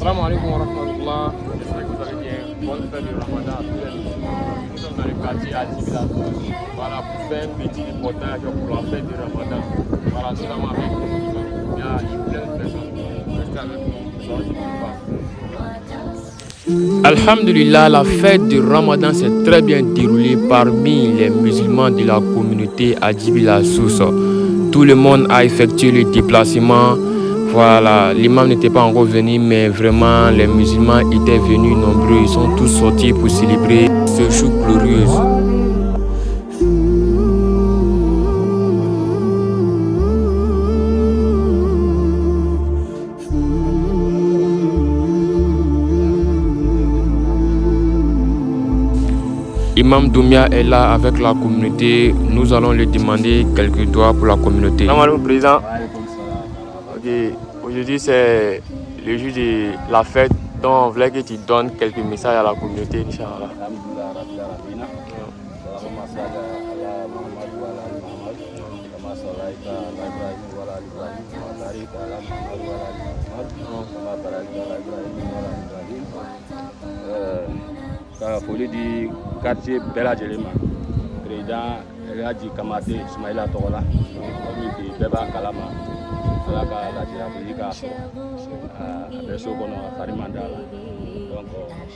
Salam alaikum wa rahmatullah. J'espère que vous allez bien. Bonne fête du Ramadan à tous les musulmans. Nous sommes dans le quartier Adjibila. Voilà, pour faire un petit reportage pour la fête du Ramadan. Voilà, notamment avec nous. Il y a plein de personnes. Restez avec nous. Alhamdulillah, la fête du Ramadan s'est très bien déroulée parmi les musulmans de la communauté Adjibila Sousa. Tout le monde a effectué le déplacement. Voilà, l'imam n'était pas encore venu, mais vraiment les musulmans étaient venus nombreux. Ils sont tous sortis pour célébrer ce jour glorieux. Imam Doumia est là avec la communauté. Nous allons lui demander quelques doigts pour la communauté. Salam alaikum, président. Okay. Aujourd'hui, c'est le jour de la fête, donc on voulait que tu donnes quelques messages à la communauté, Inch'Allah. Foli di quartier Bella Djelema, président Elhadji Kamate Ismaïla Togola, communauté Beba Kalama, Alaka la Djirabika, Abeso Kono, Farimandala. Donc,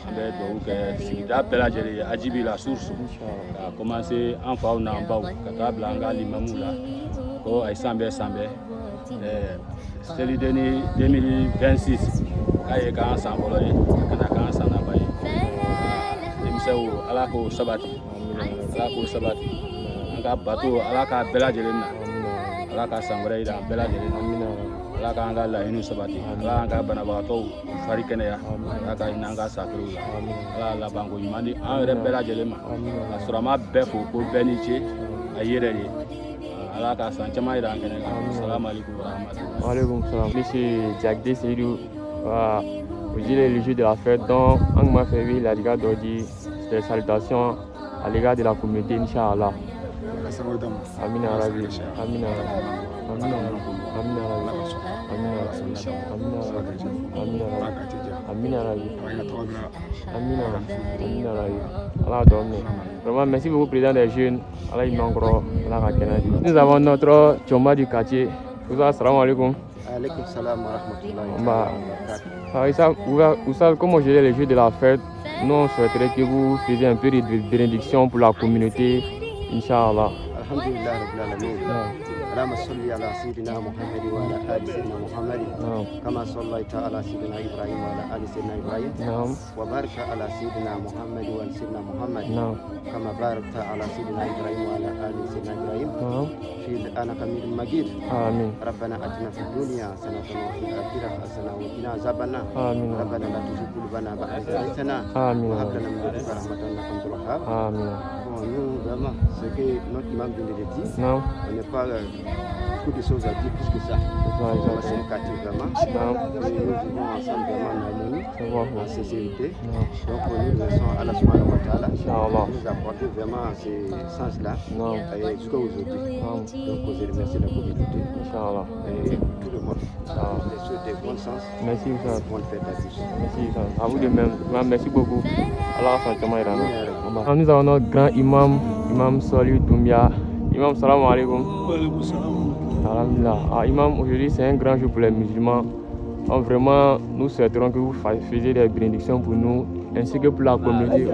on va donc Sida Bella Djelema, Adjibila Source, a commencé en fauna en bas, Katabla, Limamoula, Ko Aïsambe Sambe, c'est le 2026, Kayekan Samboloye, Kanakan Sanabaye. Alako sabati, Anga bateau, Alaka Bella Djelema, Alaka Sangreda, Bella Djelema, Alaka Anga la Inu sabati, Alaka Banabato, Farikenea, Alaka Inanga Sakru, Ala Bango Imani, Anga Bella Djelema, Asurama Befo, Beniche, Ayere, Alaka Sanchama Irangene, Salam alaikum wa rahmatullah. Wa alaikum salam. Monsieur Diakde Seydou, aujourd'hui est le jour de la fête, donc Angma Fevi, la Liga Dodi. Des salutations à l'égard de la communauté, Inch'Allah. Amin Arabi. Amin Arabi. Amin Arabi. Allah donne. Vraiment, merci beaucoup, président des jeunes. Allah Imangro. Nous avons notre choma du quartier. Assalamu alaikum. Alaikum salam wa rahmatullah. Vous savez comment gérer les jeux de la fête. Nous, on souhaiterait que vous faisiez un peu de bénédiction pour la communauté, Inch'Allah. Alhamdulillah Rabbil Alamin. اللهم صل على سيدنا محمد وعلى آل سيدنا محمد كما صليت على سيدنا إبراهيم وعلى آل سيدنا إبراهيم وبارك على سيدنا محمد وعلى سيدنا محمد كما باركت على سيدنا إبراهيم وعلى آل سيدنا إبراهيم في الآن حميد مجيد. آمين. ربنا آتنا في الدنيا حسنة وفي الآخرة حسنة وقنا عذاب النار. آمين. ربنا لا تزغ قلوبنا بعد إذ هديتنا وهب لنا من لدنك رحمة إنك أنت الوهاب. آمين. Nous, vraiment, ce que notre imam vient de dire, on n'est pas beaucoup de choses à dire plus que ça. C'est un quartier vraiment. Nous vivons ensemble vraiment en harmonie, en sincérité. Donc nous laissons Allah subhanahu wa ta'ala nous apporter vraiment ce sens-là jusqu'à aujourd'hui. Donc vous remercier la communauté et tout le monde. Les souhaite de bon sens. Merci beaucoup. Bonne fête à tous. Merci à vous de même. Merci beaucoup. Allah nous avons notre grand imam Salih Doumia. Imam, salam alaikum. Wa alaikum salam. Alhamdulillah. Imam, aujourd'hui c'est un grand jour pour les musulmans. Donc vraiment, nous souhaiterons que vous fassiez des bénédictions pour nous, ainsi que pour la communauté.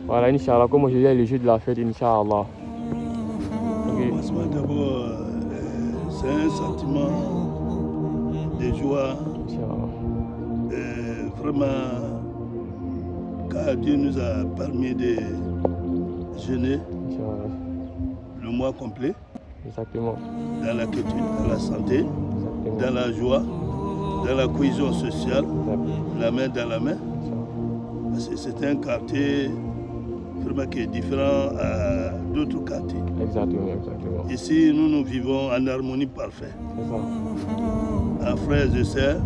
Voilà, Inch'Allah, comme aujourd'hui est le jour de la fête, Inch'Allah. D'abord, c'est un sentiment de joie. Vraiment, car Dieu nous a permis de jeûner le mois complet. Exactement. Dans la quiétude, dans la santé, dans la joie, dans la cohésion sociale, la main dans la main. C'est un quartier vraiment qui est différent d'autres quartiers. Exactement. Ici, nous vivons en harmonie parfaite. En frères et sœurs,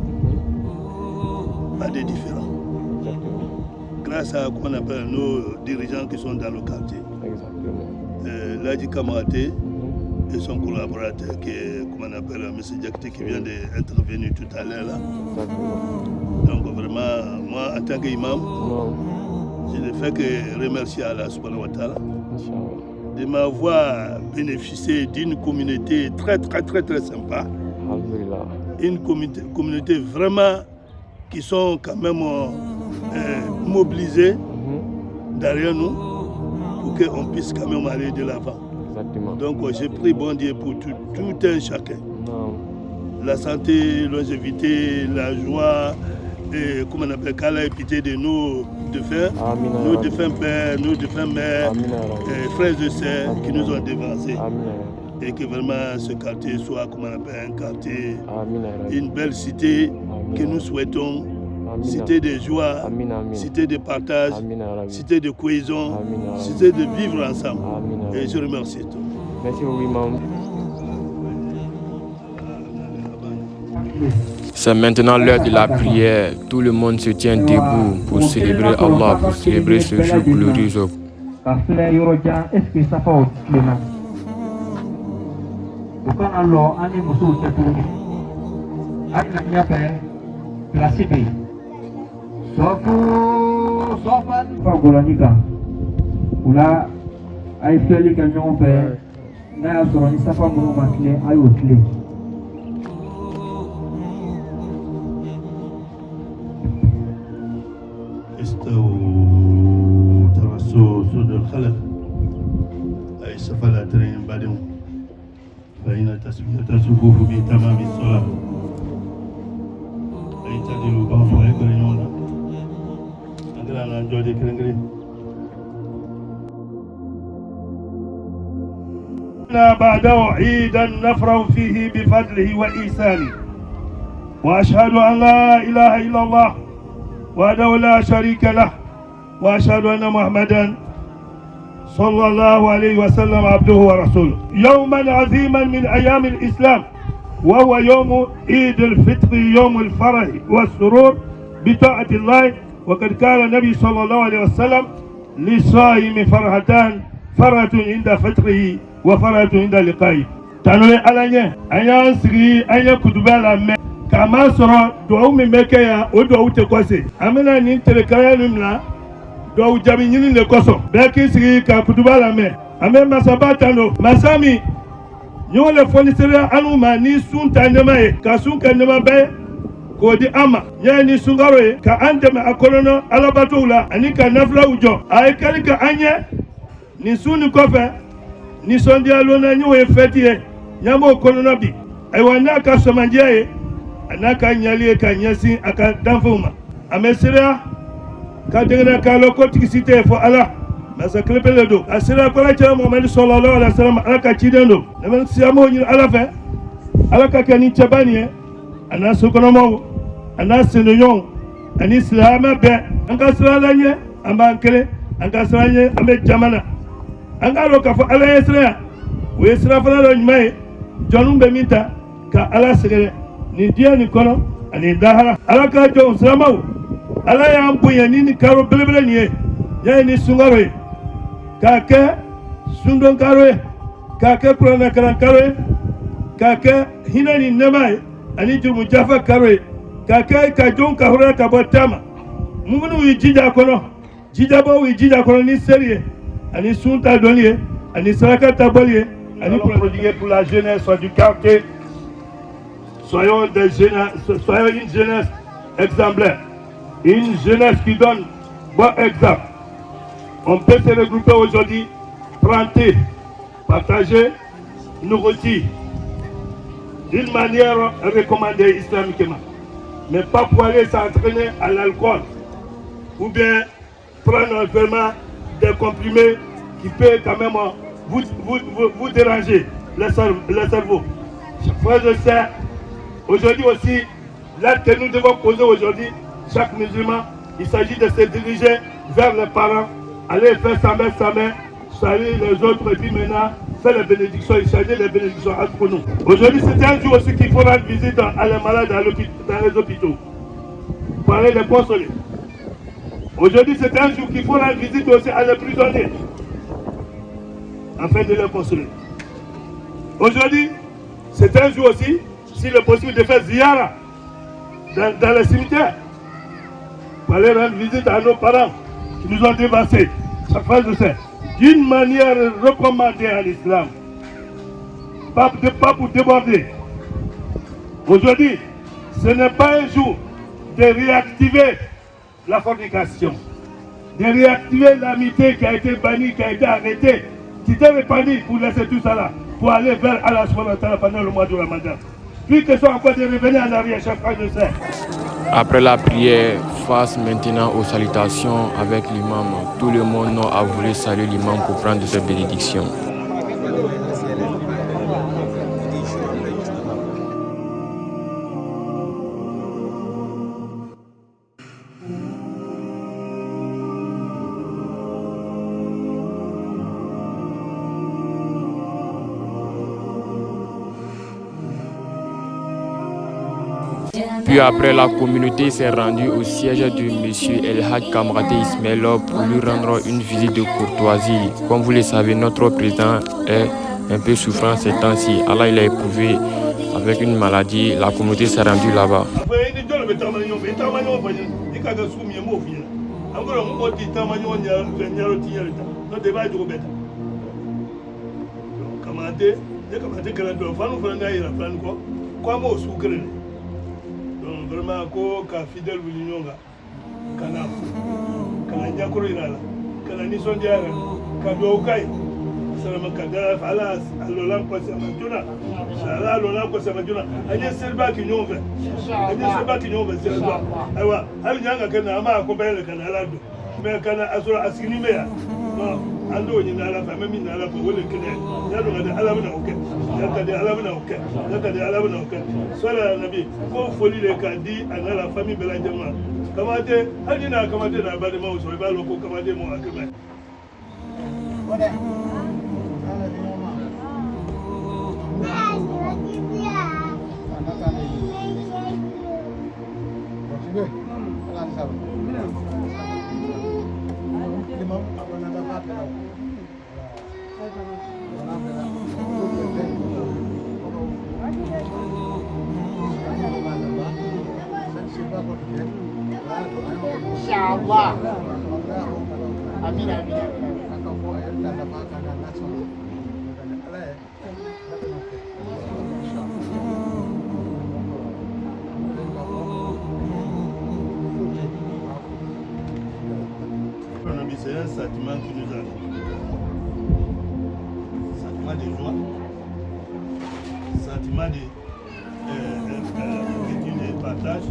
pas de différents. Grâce à comment on appelle nos dirigeants qui sont dans le quartier. Elhadji Kamate et son collaborateur qui est, comment on appelle, M. Diakte qui vient d'intervenir tout à l'heure là. Donc en tant qu'imam, je ne fais que remercier Allah subhanahu wa ta'ala de m'avoir bénéficié d'une communauté très sympa. Une communauté vraiment qui sont quand même mobilisés derrière nous pour qu'on puisse quand même aller de l'avant. Donc j'ai pris bon Dieu pour tout un chacun. La santé, longévité, la joie, et comment on appelle, qu'Allah ait pitié de nos défunts, nos défunts pères, nos défunts mères, frères et sœurs qui nous ont dévancés. Et que vraiment ce quartier soit, comment on appelle, un quartier, une belle cité que nous souhaitons, cité de joie, cité de partage, cité de cohésion, cité de vivre ensemble. Et je remercie tout. Merci beaucoup, imam. C'est maintenant l'heure de la prière. Tout le monde se tient debout pour célébrer Allah, pour célébrer ce jour glorieux. استووا ترسوا سود الخلق أي سفلا ترين بعدهم فإن تسمية الصفوف بتمام الصلاة أي تعدلوا بعضوا يقرنون أقرأنا جودي كرنجري بعده عيدا نفرح فيه بفضله وإحسانه وأشهد أن لا إله إلا الله وحده لا شريك له وأشهد أن محمدا صلى الله عليه وسلم عبده ورسوله يوما عظيما من أيام الإسلام وهو يوم عيد الفطر يوم الفرح والسرور بطاعة الله وقد قال النبي صلى الله عليه وسلم للصائم فرحتان فرحة عند فطره وفرحة عند لقائه تنوي على أن يسري أن يكتب على kama sɔrɔ duwawu min bɛ kɛ yan o duwawu tɛ kɔse an bɛna nin telekaya nin bila duwawu jaabi ɲini de kɔsɔn bɛɛ k'i sigi ka kutuba lamɛn an bɛ masaba tan don masa min ɲɔgɔn le fɔnisera anu ma ni sun ta nɛma ye ka sun kɛ nɛma bɛɛ k'o di an ma ɲɛ ni sunkaro ye ka an dɛmɛ a kɔnɔna alabatow la ani ka nafilaw jɔ a ye kɛli ka an ɲɛ nin sun nin kɔfɛ nisɔndiyalona ɲ'o ye fɛti ye ɲ'an kɔnɔna bi ayiwa n'a ka sɔmandiya ye n'a ka ɲali ye ka ɲɛsin a ka danfɛnw ma a bɛ sereya ka dɛngɛnɛ k'a lɔn ko tigisi tɛ fɔ ala masa kelepele don a sera kɔla cɛ Muhamadu sallallahu alaihi wasallam ala ka ciden don ne bɛ silamɛw ɲini ala fɛ ala ka kɛ ni cɛba nin ye a n'a sokɔnɔmaw a n'a sendenɲɔgɔnw ani silamɛ bɛɛ an ka sira la ɲɛ an b'an kelen an ka sira ɲɛ an bɛ jama na an k'a lɔn k'a fɔ ala ye sira o ye sira fana dɔ ɲuman ye jɔnniw bɛ min ta ka ala sɛgɛrɛ nin diɲɛ nin kɔnɔ ani dahara ala ka jɔn silamɛw ala y'an bonya ni karo belebele nin ye y'a ni sunkaro ye k'a kɛ sundon karo ye k'a kɛ kuranɛ kalan karo ye k'a kɛ hinɛ ni nɛɛma ye ani jurumu jafa karo ye k'a kɛ ka jɔnw ka hɔrɔnya ka bɔ taama minnu y'u jija kɔnɔ jijabɔw y'u jija kɔnɔ ni seli ye ani sun ta dɔnni ye ani saraka ta bɔli ye ani prodiguer pour la jeunesse du quartier. Soyons une jeunesse exemplaire, une jeunesse qui donne bon exemple. On peut se regrouper aujourd'hui, planter, partager, nourrir d'une manière recommandée islamiquement, mais pas pour aller s'entraîner à l'alcool ou bien prendre vraiment des comprimés qui peuvent quand même vous déranger le cerveau. Frères et sœurs, aujourd'hui aussi, l'acte que nous devons poser aujourd'hui, chaque musulman, il s'agit de se diriger vers les parents, aller faire sa main, saluer les autres et puis maintenant faire les bénédictions, il s'agit des bénédictions pour nous. Aujourd'hui, c'est un jour aussi qu'il faut rendre visite à les malades dans les hôpitaux pour aller les consoler. Aujourd'hui, c'est un jour qu'il faut rendre visite aussi à les prisonniers afin de les consoler. Aujourd'hui, c'est un jour aussi, s'il est possible de faire ziyara dans les cimetières. pour aller rendre visite à nos parents qui nous ont dépassés. Chers frères et sœurs, d'une manière recommandée à l'islam, pas pour déborder. Aujourd'hui, ce n'est pas un jour de réactiver la fornication, de réactiver l'amitié qui a été bannie, qui a été arrêtée, qui était répandue pour laisser tout ça là, pour aller vers Allah subhanahu wa ta'ala pendant le mois du Ramadan. Plus que soit encore de revenir en arrière, chers frères et sœurs. Après la prière, face maintenant aux salutations avec l'imam. Tout le monde a voulu saluer l'imam pour prendre cette bénédiction. Puis après, la communauté s'est rendue au siège de M. El Hadj Kamaraté Ismaël pour lui rendre une visite de courtoisie. Comme vous le savez, notre président est un peu souffrant ces temps-ci. Allah il a éprouvé avec une maladie. La communauté s'est rendue là-bas. Vraiment ko ka fidèle l'union ga kana nyakoro irala kana nisondia ka do kai salama kadara fala alolan ko samajuna sala alolan ko samajuna anya serba ki nyombe serba aiwa hal nyanga kana ama ko bele kana lado me kana asura askini me ya ando ni na la femme mi na la ko wole kene ya do ngade ala bana oke ya kade ala bana oke sala nabi ko foli le kadi ana la famille bela jama kamate hadina kamate na bade ma so ba lo ko kamate mo akema wala Insyaallah. Amin. C'est un sentiment qui nous anime. Sentiment de joie, sentiment de partage.